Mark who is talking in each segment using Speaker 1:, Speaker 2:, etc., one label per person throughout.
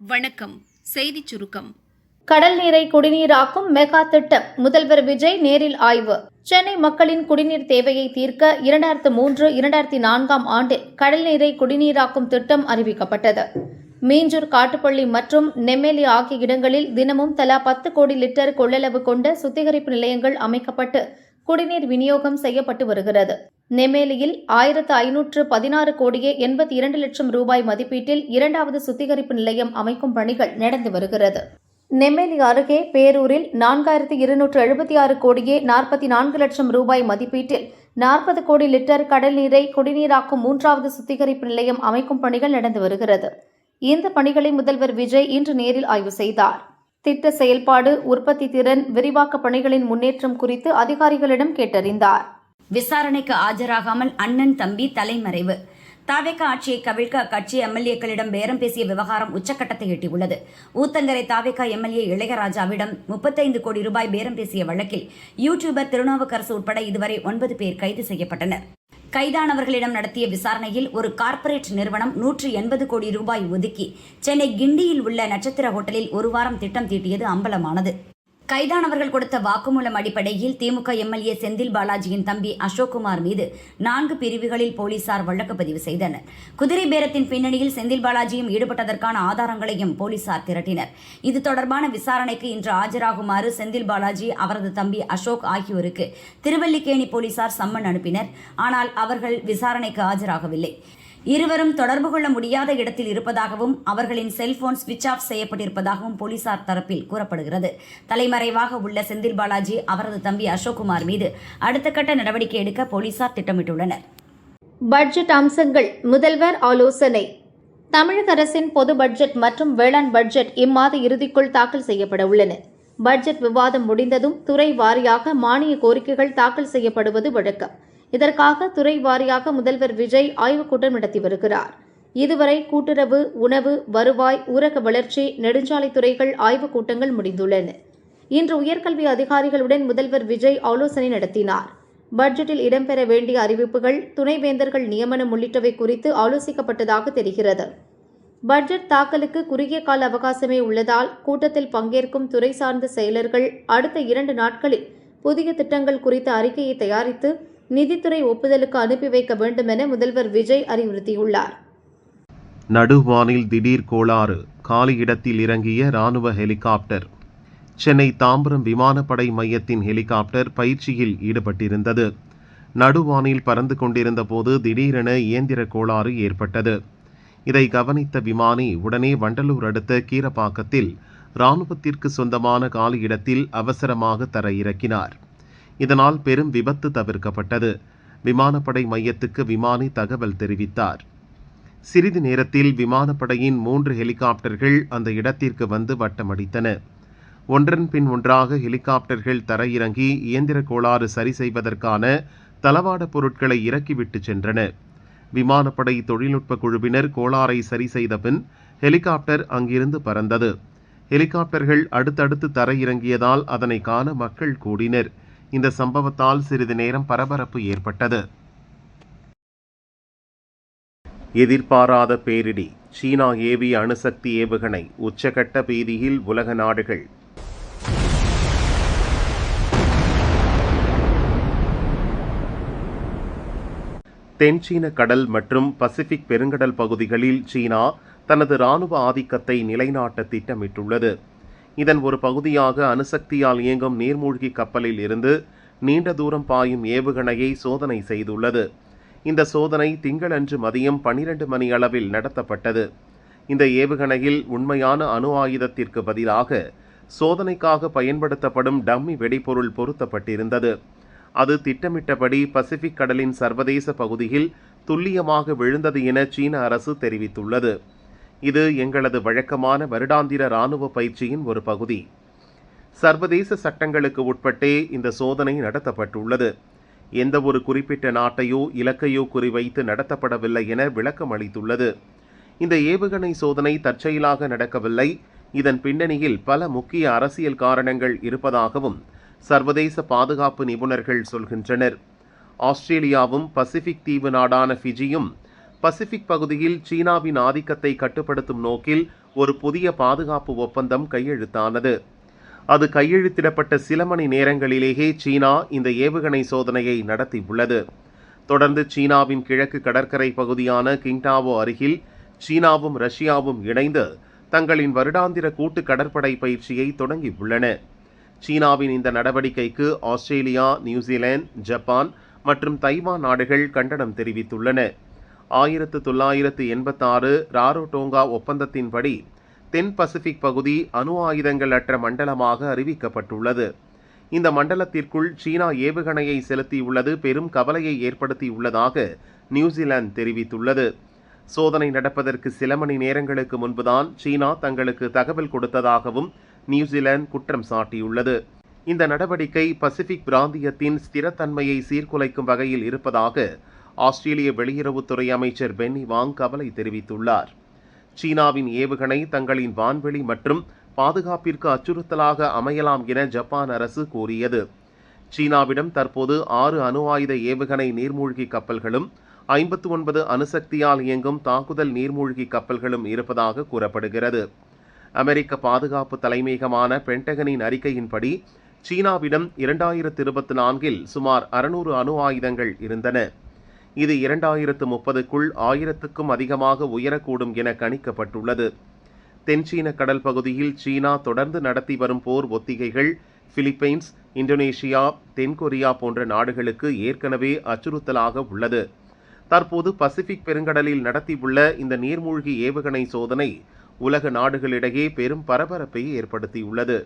Speaker 1: வணக்கம். செய்திச் சுருக்கம்.
Speaker 2: கடல் நீரை குடிநீராக்கும் மெகா திட்டம் முதல்வர் விஜய் நேரில் ஆய்வு. சென்னை மக்களின் குடிநீர் தேவையை தீர்க்க 2003-2004 ஆண்டில் கடல் நீரை குடிநீராக்கும் திட்டம் அறிவிக்கப்பட்டது. மீஞ்சூர், காட்டுப்பள்ளி மற்றும் நெம்மேலி ஆகிய இடங்களில் தினமும் தலா 10 கோடி லிட்டர் கொள்ளளவு கொண்ட சுத்திகரிப்பு நிலையங்கள் அமைக்கப்பட்டு குடிநீர் விநியோகம் செய்யப்பட்டு வருகிறது. நெம்மேலியில் 1516 கோடியே 82 லட்சம் ரூபாய் மதிப்பீட்டில் 2வது சுத்திகரிப்பு நிலையம் அமைக்கும் பணிகள் நடந்து வருகிறது. நெம்மேலி அருகே பேரூரில் 4276 கோடியே 44 லட்சம் ரூபாய் மதிப்பீட்டில் 40 கோடி லிட்டர் கடல் நீரை குடிநீராக்கும் 3வது சுத்திகரிப்பு நிலையம் அமைக்கும் பணிகள் நடந்து வருகிறது. இந்த பணிகளை முதல்வர் விஜய் இன்று நேரில் ஆய்வு செய்தார். திட்ட செயல்பாடு, உற்பத்தி திறன், விரிவாக்க பணிகளின் முன்னேற்றம் குறித்து அதிகாரிகளிடம் கேட்டறிந்தார்.
Speaker 3: விசாரணைக்கு ஆஜராகாமல் அண்ணன் தம்பி தலைமறைவு. தாவேகா ஆட்சியை கவிழ்க்க அக்கட்சி எம்எல்ஏக்களிடம் பேரம் பேசிய விவகாரம் உச்சக்கட்டத்தை எட்டியுள்ளது. ஊத்தங்கரை தாவேகா எம்எல்ஏ இளையராஜாவிடம் 35 கோடி ரூபாய் பேரம் பேசிய வழக்கில் யூடியூபர் திருநாவுக்கரசு உட்பட இதுவரை 9 பேர் கைது செய்யப்பட்டனர். கைதானவர்களிடம் நடத்திய விசாரணையில் ஒரு கார்ப்பரேட் நிறுவனம் 180 கோடி ரூபாய் ஒதுக்கி சென்னை கிண்டியில் உள்ள நட்சத்திர ஹோட்டலில் ஒரு வாரம் திட்டம் தீட்டியது அம்பலமானது. கைதானவர்கள் கொடுத்த வாக்குமூலம் அடிப்படையில் திமுக எம்எல்ஏ செந்தில் பாலாஜியின் தம்பி அசோக்குமார் மீது 4 பிரிவுகளில் போலீசார் வழக்கு பதிவு செய்தனர். குதிரை பேரத்தின் பின்னணியில் செந்தில் பாலாஜியும் ஈடுபட்டதற்கான ஆதாரங்களையும் போலீசார் திரட்டினர். இது தொடர்பான விசாரணைக்கு இன்று ஆஜராகுமாறு செந்தில் பாலாஜி, அவரது தம்பி அசோக் ஆகியோருக்கு திருவல்லிக்கேணி போலீசார் சம்மன் அனுப்பினர். ஆனால் அவர்கள் விசாரணைக்கு ஆஜராகவில்லை. இருவரும் தொடர்பு கொள்ள முடியாத இடத்தில் இருப்பதாகவும் அவர்களின் செல்போன் சுவிட்ச் ஆஃப் செய்யப்பட்டிருப்பதாகவும் போலீசார் தரப்பில் கூறப்படுகிறது. தலைமறைவாக உள்ள செந்தில் பாலாஜி, அவரது தம்பி அசோக்குமார் மீது அடுத்த கட்ட நடவடிக்கை எடுக்க போலீசார் திட்டமிட்டுள்ளனர்.
Speaker 2: பட்ஜெட் அம்சங்கள் முதல்வர் ஆலோசனை. தமிழக அரசின் பொது பட்ஜெட் மற்றும் வேளாண் பட்ஜெட் இம்மாத இறுதிக்குள் தாக்கல் செய்யப்பட உள்ளன. பட்ஜெட் விவாதம் முடிந்ததும் துறை வாரியாக மானிய கோரிக்கைகள் தாக்கல் செய்யப்படுவது வழக்கம். இதற்காக துறை வாரியாக முதல்வர் விஜய் ஆய்வுக் கூட்டம் நடத்தி வருகிறார். இதுவரை கூட்டுறவு, உணவு, வருவாய், ஊரக வளர்ச்சி, நெடுஞ்சாலைத்துறைகள் ஆய்வுக் கூட்டங்கள் முடிந்துள்ளன. இன்று உயர்கல்வி அதிகாரிகளுடன் முதல்வர் விஜய் ஆலோசனை நடத்தினார். பட்ஜெட்டில் இடம்பெற வேண்டிய அறிவிப்புகள், துணைவேந்தர்கள் நியமனம் உள்ளிட்டவை குறித்து ஆலோசிக்கப்பட்டதாக தெரிகிறது. பட்ஜெட் தாக்கலுக்கு குறுகிய கால அவகாசமே உள்ளதால் கூட்டத்தில் பங்கேற்கும் துறை சார்ந்த செயலர்கள் அடுத்த 2 நாட்களில் புதிய திட்டங்கள் குறித்த அறிக்கையை தயாரித்து நிதித்துறை ஒப்புதலுக்கு அனுப்பி வைக்க வேண்டும் என முதல்வர் விஜய் அறிவுறுத்தியுள்ளார்.
Speaker 4: நடுவானில் திடீர் கோளாறு, காலி இடத்தில் இறங்கிய ராணுவ ஹெலிகாப்டர். சென்னை தாம்பரம் விமானப்படை மையத்தின் ஹெலிகாப்டர் பயிற்சியில் ஈடுபட்டிருந்தது. நடுவானில் பறந்து கொண்டிருந்த போது திடீரென இயந்திர கோளாறு ஏற்பட்டது. இதை கவனித்த விமானி உடனே வண்டலூர் அடுத்த கீரப்பாக்கத்தில் இராணுவத்திற்கு சொந்தமான காலி இடத்தில் அவசரமாக தரையிறக்கினார். இதனால் பெரும் விபத்து தவிர்க்கப்பட்டது. விமானப்படை மையத்துக்கு விமானி தகவல் தெரிவித்தார். சிறிது நேரத்தில் விமானப்படையின் 3 ஹெலிகாப்டர்கள் அந்த இடத்திற்கு வந்து வட்டமடித்தன. ஒன்றன் பின் ஒன்றாக ஹெலிகாப்டர்கள் தரையிறங்கி இயந்திர கோளாறு சரி செய்வதற்கான தளவாட பொருட்களை இறக்கிவிட்டு சென்றன. விமானப்படை தொழில்நுட்ப குழுவினர் கோளாறை சரி செய்த பின் ஹெலிகாப்டர் அங்கிருந்து பறந்தது. ஹெலிகாப்டர்கள் அடுத்தடுத்து தரையிறங்கியதால் அதனை காண மக்கள் கூடினர். இந்த சம்பவத்தால் சிறிது நேரம் பரபரப்பு ஏற்பட்டது. எதிர்பாராத பேரிடி, சீனா ஏவிய அணுசக்தி ஏவுகணை, உச்சகட்ட பீதியில் உலக நாடுகள். தென்சீன கடல் மற்றும் பசிபிக் பெருங்கடல் பகுதிகளில் சீனா தனது இராணுவ ஆதிக்கத்தை நிலைநாட்ட திட்டமிட்டுள்ளது. இதன் ஒரு பகுதியாக அணுசக்தியால் இயங்கும் நீர்மூழ்கி கப்பலில் இருந்து நீண்ட தூரம் பாயும் ஏவுகணையை சோதனை செய்துள்ளது. இந்த சோதனை திங்களன்று மதியம் 12 மணி அளவில் நடத்தப்பட்டது. இந்த ஏவுகணையில் உண்மையான அணு ஆயுதத்திற்கு பதிலாக சோதனைக்காக பயன்படுத்தப்படும் டம்மி வெடிபொருள் பொருத்தப்பட்டிருந்தது. அது திட்டமிட்டபடி பசிபிக் கடலின் சர்வதேச பகுதியில் துல்லியமாக விழுந்தது என சீன அரசு தெரிவித்துள்ளது. இது எங்களது வழக்கமான வருடாந்திர இராணுவ பயிற்சியின் ஒரு பகுதி. சர்வதேச சட்டங்களுக்கு உட்பட்டே இந்த சோதனை நடத்தப்பட்டுள்ளது. எந்த ஒரு குறிப்பிட்ட நாட்டையோ இலக்கையோ குறிவைத்து நடத்தப்படவில்லை என விளக்கம் அளித்துள்ளது. இந்த ஏவுகணை சோதனை தற்செயலாக நடக்கவில்லை. இதன் பின்னணியில் பல முக்கிய அரசியல் காரணங்கள் இருப்பதாகவும் சர்வதேச பாதுகாப்பு நிபுணர்கள் சொல்கின்றனர். ஆஸ்திரேலியாவும் பசிபிக் தீவு நாடான ஃபிஜியும் பசிபிக் பகுதியில் சீனாவின் ஆதிக்கத்தை கட்டுப்படுத்தும் நோக்கில் ஒரு புதிய பாதுகாப்பு ஒப்பந்தம் கையெழுத்தானது. அது கையெழுத்திடப்பட்ட சில மணி நேரங்களிலேயே சீனா இந்த ஏவுகணை சோதனையை நடத்தியுள்ளது. தொடர்ந்து சீனாவின் கிழக்கு கடற்கரை பகுதியான கிங்டாவோ அருகில் சீனாவும் ரஷ்யாவும் இணைந்து தங்களின் வருடாந்திர கூட்டு கடற்படை பயிற்சியை தொடங்கியுள்ளன. சீனாவின் இந்த நடவடிக்கைக்கு ஆஸ்திரேலியா, நியூசிலாந்து, ஜப்பான் மற்றும் தைவான் நாடுகள் கண்டனம் தெரிவித்துள்ளன. 1986 ராரோடோங்கா ஒப்பந்தத்தின்படி தென் பசிபிக் பகுதி அணு ஆயுதங்கள் அற்ற மண்டலமாக அறிவிக்கப்பட்டுள்ளது. இந்த மண்டலத்திற்குள் சீனா ஏவுகணையை செலுத்தியுள்ளது பெரும் கவலையை ஏற்படுத்தியுள்ளதாக நியூசிலாந்து தெரிவித்துள்ளது. சோதனை நடப்பதற்கு சில மணி நேரங்களுக்கு முன்புதான் சீனா தங்களுக்கு தகவல் கொடுத்ததாகவும் நியூசிலாந்து குற்றம் சாட்டியுள்ளது. இந்த நடவடிக்கை பசிபிக் பிராந்தியத்தின் ஸ்திரத்தன்மையை சீர்குலைக்கும் வகையில் இருப்பதாக ஆஸ்திரேலிய வெளியுறவுத்துறை அமைச்சர் பென்னி வாங் கவலை தெரிவித்துள்ளார். சீனாவின் ஏவுகணை தங்களின் வான்வெளி மற்றும் பாதுகாப்பிற்கு அச்சுறுத்தலாக அமையலாம் என ஜப்பான் அரசு கூறியது. சீனாவிடம் தற்போது 6 அணு ஆயுத ஏவுகணை நீர்மூழ்கி கப்பல்களும் 59 அணுசக்தியால் இயங்கும் தாக்குதல் நீர்மூழ்கி கப்பல்களும் இருப்பதாக கூறப்படுகிறது. அமெரிக்க பாதுகாப்பு தலைமையகமான பென்டகனின் அறிக்கையின்படி சீனாவிடம் 2024 சுமார் 600 அணு ஆயுதங்கள் இருந்தன. இது 2030க்குள் 1000க்கும் அதிகமாக உயரக்கூடும் என கணிக்கப்பட்டுள்ளது. தென்சீன கடல் பகுதியில் சீனா தொடர்ந்து நடத்தி வரும் போர் ஒத்திகைகள் பிலிப்பைன்ஸ், இந்தோனேஷியா, தென்கொரியா போன்ற நாடுகளுக்கு ஏற்கனவே அச்சுறுத்தலாக உள்ளது. தற்போது பசிபிக் பெருங்கடலில் நடத்தியுள்ள இந்த நீர்மூழ்கி ஏவுகணை சோதனை உலக நாடுகளிடையே பெரும் பரபரப்பை ஏற்படுத்தியுள்ளது.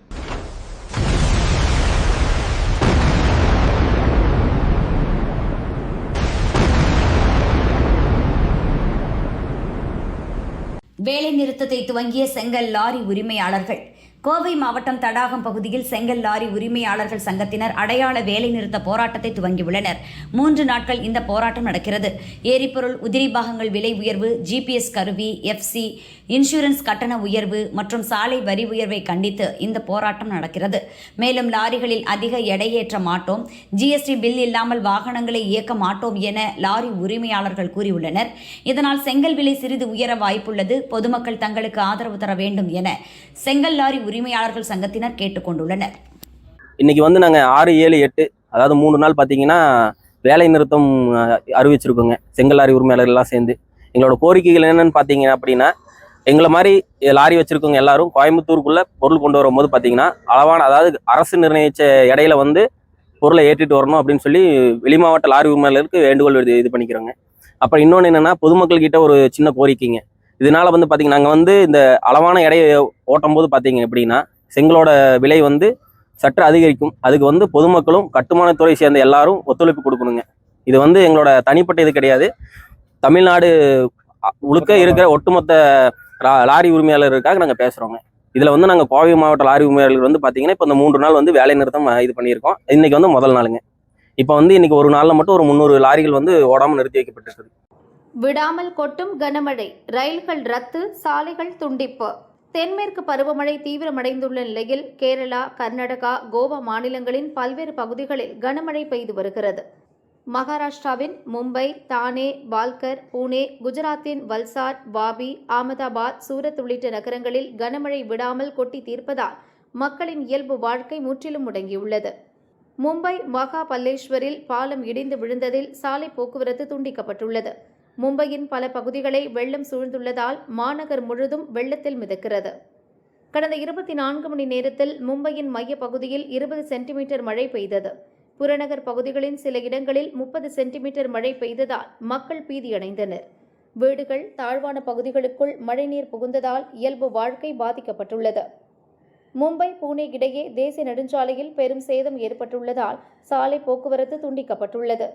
Speaker 3: வேலை நிறுத்தத்தை துவங்கிய செங்கல் லாரி உரிமையாளர்கள். கோவை மாவட்டம் தடாகம் பகுதியில் செங்கல் லாரி உரிமையாளர்கள் சங்கத்தினர் அடையாள வேலைநிறுத்த போராட்டத்தை துவங்கியுள்ளனர். 3 நாட்கள் இந்த போராட்டம் நடக்கிறது. எரிபொருள், உதிரி பாகங்கள் விலை உயர்வு, ஜிபிஎஸ் கருவி, எஃப்சி, இன்சூரன்ஸ் கட்டண உயர்வு மற்றும் சாலை வரி உயர்வை கண்டித்து இந்த போராட்டம் நடக்கிறது. மேலும் லாரிகளில் அதிக எடையேற்ற மாட்டோம், ஜிஎஸ்டி பில் இல்லாமல் வாகனங்களை இயக்க மாட்டோம் என லாரி உரிமையாளர்கள் கூறியுள்ளனர். இதனால் செங்கல் விலை சிறிது உயர வாய்ப்புள்ளது. பொதுமக்கள் தங்களுக்கு ஆதரவு தர வேண்டும் என செங்கல் லாரி உரிமையாளர்கள் சங்கத்தினர் கேட்டுக்கொண்டுள்ளனர்.
Speaker 5: இன்னைக்கு நாங்கள் 6, 7, 8 அதாவது 3 நாள் பார்த்தீங்கன்னா வேலை நிறுத்தம் அறிவிச்சிருக்கோங்க. செங்கல் லாரி உரிமையாளர்கள் எல்லாம் சேர்ந்து எங்களோட கோரிக்கைகள் என்னென்னு பார்த்தீங்க அப்படின்னா, எங்களை மாதிரி லாரி வச்சிருக்கவங்க எல்லாரும் கோயம்புத்தூருக்குள்ள பொருள் கொண்டு வரும்போது பார்த்தீங்கன்னா அளவான, அதாவது அரசு நிர்ணயிச்ச இடையில பொருளை ஏற்றிட்டு வரணும் அப்படின்னு சொல்லி வெளிமாவட்ட லாரி உரிமையாளருக்கு வேண்டுகோள் இது பண்ணிக்கிறோங்க. அப்புறம் இன்னொன்று என்னென்னா, பொதுமக்கள் கிட்ட ஒரு சின்ன கோரிக்கைங்க. இதனால பார்த்தீங்கன்னா நாங்கள் இந்த அளவான எடையை ஓட்டும் போது பார்த்தீங்க அப்படின்னா செங்கலோட விலை சற்று அதிகரிக்கும். அதுக்கு பொதுமக்களும் கட்டுமானத்துறை சேர்ந்த எல்லாரும் ஒத்துழைப்பு கொடுக்கணுங்க. இது எங்களோட தனிப்பட்ட இது கிடையாது. தமிழ்நாடு முழுக்க இருக்கிற ஒட்டுமொத்த லாரி உரிமையாளருக்காக நாங்கள் பேசுகிறோங்க. இதில் நாங்கள் கோவை மாவட்ட லாரி உரிமையாளர்கள் பார்த்தீங்கன்னா இப்போ இந்த 3 நாள் வேலை நிறுத்தம் இது பண்ணியிருக்கோம். இன்னைக்கு முதல் நாளுங்க. இப்போ இன்னைக்கு ஒரு நாளில் மட்டும் ஒரு 300 லாரிகள் ஓடாமல் நிறுத்தி வைக்கப்பட்டிருக்கு.
Speaker 2: விடாமல் கொட்டும் கனமழை, ரயில்கள் ரத்து, சாலைகள் துண்டிப்பு. தென்மேற்கு பருவமழை தீவிரமடைந்துள்ள நிலையில் கேரளா, கர்நாடகா, கோவா மாநிலங்களின் பல்வேறு பகுதிகளில் கனமழை பெய்து வருகிறது. மகாராஷ்டிராவின் மும்பை, தானே, பால்கர், புனே, குஜராத்தின் வல்சாட், வாபி, அகமதாபாத், சூரத் உள்ளிட்ட நகரங்களில் கனமழை விடாமல் கொட்டி தீர்ப்பதால் மக்களின் இயல்பு வாழ்க்கை முற்றிலும் முடங்கியுள்ளது. மும்பை மகாபல்லேஸ்வரில் பாலம் இடிந்து விழுந்ததில் சாலை போக்குவரத்து துண்டிக்கப்பட்டுள்ளது. மும்பையின் பல பகுதிகளை வெள்ளம் சூழ்ந்துள்ளதால் மாநகர் முழுதும் வெள்ளத்தில் மிதக்கிறது. கடந்த 24 மணி நேரத்தில் மும்பையின் மைய பகுதியில் 20 சென்டிமீட்டர் மழை பெய்தது. புறநகர் பகுதிகளின் சில இடங்களில் 30 சென்டிமீட்டர் மழை பெய்ததால் மக்கள் பீதியடைந்தனர். வீடுகள், தாழ்வான பகுதிகளுக்குள் மழைநீர் புகுந்ததால் இயல்பு வாழ்க்கை பாதிக்கப்பட்டுள்ளது. மும்பை, புனே இடையே தேசிய நெடுஞ்சாலையில் பெரும் சேதம் ஏற்பட்டுள்ளதால் சாலை போக்குவரத்து துண்டிக்கப்பட்டுள்ளது.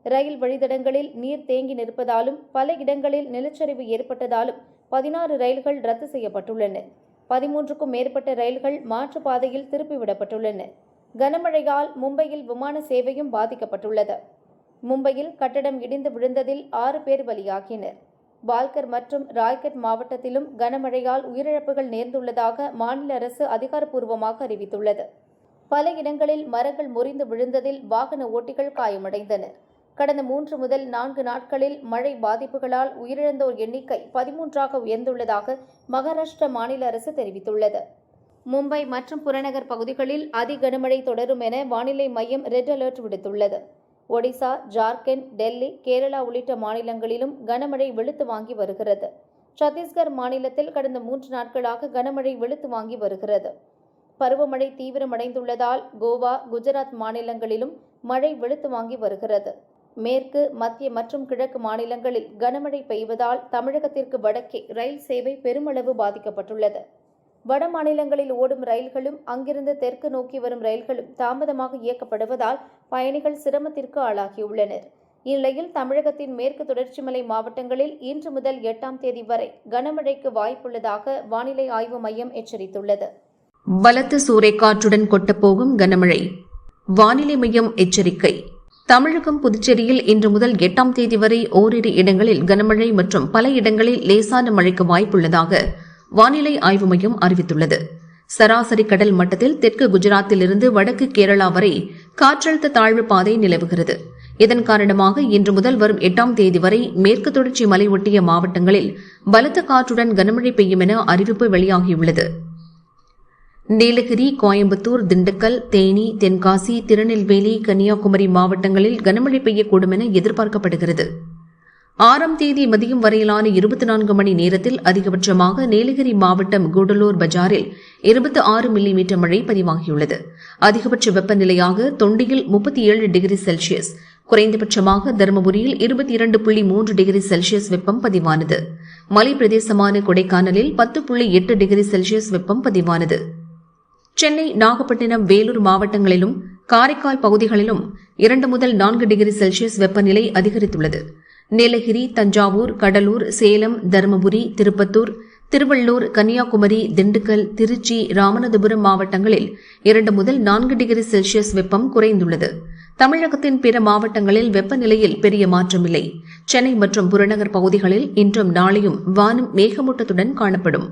Speaker 2: ரயில் வழித்தடங்களில் நீர் தேங்கி நிற்பதாலும் பல இடங்களில் நிலச்சரிவு ஏற்பட்டதாலும் 16 ரயில்கள் ரத்து செய்யப்பட்டுள்ளன. 13க்கும் மேற்பட்ட ரயில்கள் மாற்றுப்பாதையில் திருப்பிவிடப்பட்டுள்ளன. கனமழையால் மும்பையில் விமான சேவையும் பாதிக்கப்பட்டுள்ளது. மும்பையில் கட்டடம் இடிந்து விழுந்ததில் 6 பேர் பலியாகினர். பால்கர் மற்றும் ராய்கட் மாவட்டத்திலும் கனமழையால் உயிரிழப்புகள் நேர்ந்துள்ளதாக மாநில அரசு அதிகாரப்பூர்வமாக அறிவித்துள்ளது. பல இடங்களில் மரங்கள் முறிந்து விழுந்ததில் வாகன ஓட்டிகள் காயமடைந்தனர். கடந்த 3 முதல் 4 நாட்களில் மழை பாதிப்புகளால் உயிரிழந்தோர் எண்ணிக்கை 13ஆக உயர்ந்துள்ளதாக மகாராஷ்டிரா மாநில அரசு தெரிவித்துள்ளது. மும்பை மற்றும் புறநகர் பகுதிகளில் அதி கனமழை தொடரும் என வானிலை மையம் ரெட் அலர்ட் விடுத்துள்ளது. ஒடிசா, ஜார்க்கண்ட், டெல்லி, கேரளா உள்ளிட்ட மாநிலங்களிலும் கனமழை வெளுத்து வாங்கி வருகிறது. சத்தீஸ்கர் மாநிலத்தில் கடந்த 3 நாட்களாக கனமழை வெளுத்து வாங்கி வருகிறது. பருவமழை தீவிரமடைந்துள்ளதால் கோவா, குஜராத் மாநிலங்களிலும் மழை வெளுத்து வாங்கி வருகிறது. மேற்கு, மத்திய மற்றும் கிழக்கு மாநிலங்களில் கனமழை பெய்வதால் தமிழகத்திற்கு வடக்கே ரயில் சேவை பெருமளவு பாதிக்கப்பட்டுள்ளது. வட மாநிலங்களில் ஓடும் ரயில்களும் அங்கிருந்து தெற்கு நோக்கி வரும் ரயில்களும் தாமதமாக இயக்கப்படுவதால் பயணிகள் சிரமத்திற்கு ஆளாகியுள்ளனர். இந்நிலையில் தமிழகத்தின் மேற்கு தொடர்ச்சி மலை மாவட்டங்களில் இன்று முதல் 8ஆம் தேதி வரை கனமழைக்கு வாய்ப்புள்ளதாக வானிலை ஆய்வு மையம் எச்சரித்துள்ளது.
Speaker 1: பலத்த சூறைக்காற்றுடன் கொட்டப்போகும் கனமழை. வானிலை மையம் எச்சரிக்கை. தமிழகம், புதுச்சேரியில் இன்று முதல் 8ஆம் தேதி வரை ஓரிரு இடங்களில் கனமழை மற்றும் பல இடங்களில் லேசான மழைக்கு வாய்ப்புள்ளதாக வானிலை ஆய்வு மையம் அறிவித்துள்ளது. சராசரி கடல் மட்டத்தில் தெற்கு குஜராத்திலிருந்து வடக்கு கேரளா வரை காற்றழுத்த தாழ்வு பாதை நிலவுகிறது. இதன் காரணமாக இன்று முதல் வரும் 8ஆம் தேதி வரை மேற்கு தொடர்ச்சி மலை ஒட்டிய மாவட்டங்களில் பலத்த காற்றுடன் கனமழை பெய்யும் என அறிவிப்பு வெளியாகியுள்ளது. நீலகிரி, கோயம்புத்தூர், திண்டுக்கல், தேனி, தென்காசி, திருநெல்வேலி, கன்னியாகுமரி மாவட்டங்களில் கனமழை பெய்யக்கூடும் என எதிர்பார்க்கப்படுகிறது. 6ஆம் தேதி மதியம் வரையிலான 24 மணி நேரத்தில் அதிகபட்சமாக நீலகிரி மாவட்டம் கூடலூர் பஜாரில் 26 மில்லிமீட்டர் மழை பதிவாகியுள்ளது. அதிகபட்ச வெப்பநிலையாக தொண்டியில் 37 டிகிரி செல்சியஸ், குறைந்தபட்சமாக தருமபுரியில் 22.3 டிகிரி செல்சியஸ் வெப்பம் பதிவானது. மலை பிரதேசமான கொடைக்கானலில் 10.8 டிகிரி செல்சியஸ் வெப்பம் பதிவானது. சென்னை, நாகப்பட்டினம், வேலூர் மாவட்டங்களிலும் காரைக்கால் பகுதிகளிலும் 2 முதல் 4 டிகிரி செல்சியஸ் வெப்பநிலை அதிகரித்துள்ளது. நீலகிரி, தஞ்சாவூர், கடலூர், சேலம், தருமபுரி, திருப்பத்தூர், திருவள்ளூர், கன்னியாகுமரி, திண்டுக்கல், திருச்சி, ராமநாதபுரம் மாவட்டங்களில் 2 முதல் 4 டிகிரி செல்சியஸ் வெப்பம் குறைந்துள்ளது. தமிழகத்தின் பிற மாவட்டங்களில் வெப்பநிலையில் பெரிய மாற்றமில்லை. சென்னை மற்றும் புறநகர் பகுதிகளில் இன்றும் நாளையும் வானம் மேகமூட்டத்துடன் காணப்படும்.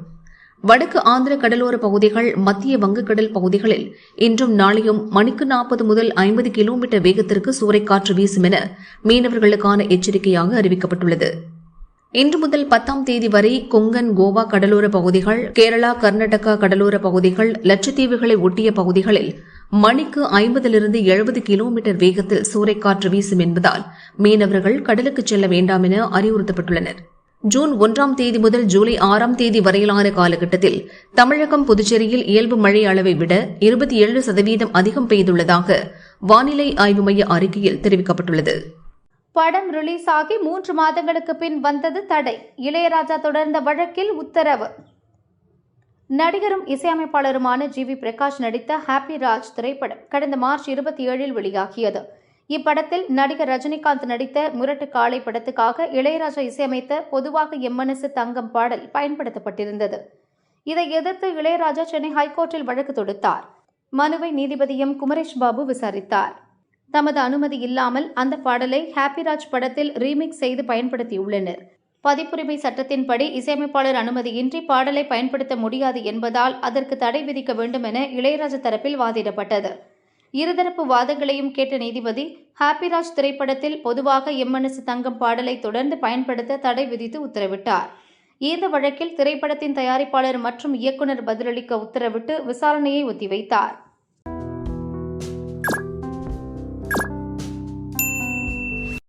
Speaker 1: வடக்கு ஆந்திர கடலோர பகுதிகள், மத்திய வங்கக்கடல் பகுதிகளில் இன்றும் நாளையும் மணிக்கு 40 முதல் 50 கிலோமீட்டர் வேகத்திற்கு சூறைக்காற்று வீசும் என மீனவர்களுக்கான எச்சரிக்கையாக அறிவிக்கப்பட்டுள்ளது. இன்று முதல் 10ஆம் தேதி வரை கொங்கன், கோவா கடலோர பகுதிகள், கேரளா, கர்நாடகா கடலோர பகுதிகள், லட்சத்தீவுகளை ஒட்டிய பகுதிகளில் மணிக்கு 50 70 கிலோமீட்டர் வேகத்தில் சூறைக்காற்று வீசும் என்பதால் மீனவர்கள் கடலுக்கு செல்ல வேண்டாம் என அறிவுறுத்தப்பட்டுள்ளனர். ஜூன் 1ஆம் தேதி முதல் ஜூலை 6ஆம் தேதி வரையிலான காலகட்டத்தில் தமிழகம், புதுச்சேரியில் இயல்பு மழை அளவை விட 27% அதிகம் பெய்துள்ளதாக வானிலை ஆய்வு மைய அறிக்கையில் தெரிவிக்கப்பட்டுள்ளது.
Speaker 2: படம் ரிலீஸ் ஆகி 3 மாதங்களுக்கு பின் வந்தது தடை. இளையராஜா தொடர்ந்த வழக்கில் உத்தரவு. நடிகரும் இசையமைப்பாளருமான ஜி.வி. பிரகாஷ் நடித்த ஹாப்பி ராஜ் திரைப்படம் கடந்த மார்ச் 27இல் வெளியாகியது. இப்படத்தில் நடிகர் ரஜினிகாந்த் நடித்த முரட்டு காளை படத்துக்காக இளையராஜா இசையமைத்த பொதுவாக எம்மனசு தங்கம் பாடல் பயன்படுத்தப்பட்டிருந்தது. இதை எதிர்த்து இளையராஜா சென்னை ஹைகோர்ட்டில் வழக்கு தொடுத்தார். மனுவை நீதிபதி எம். குமரேஷ் பாபு விசாரித்தார். தமது அனுமதி இல்லாமல் அந்த பாடலை ஹாப்பிராஜ் படத்தில் ரீமிக்ஸ் செய்து பயன்படுத்தியுள்ளனர். பதிப்புரிமை சட்டத்தின்படி இசையமைப்பாளர் அனுமதியின்றி பாடலை பயன்படுத்த முடியாது என்பதால் அதற்கு தடை விதிக்க வேண்டும் என இளையராஜா தரப்பில் வாதிடப்பட்டது. இருதரப்பு வாதங்களையும் கேட்ட நீதிபதி ஹாப்பிராஜ் திரைப்படத்தில் பொதுவாக எம்மனசு தங்கம் பாடலை தொடர்ந்து பயன்படுத்த தடை விதித்து உத்தரவிட்டார். இந்த வழக்கில் திரைப்படத்தின் தயாரிப்பாளர் மற்றும் இயக்குநர் பதிலளிக்க உத்தரவிட்டு விசாரணையை ஒத்திவைத்தார்.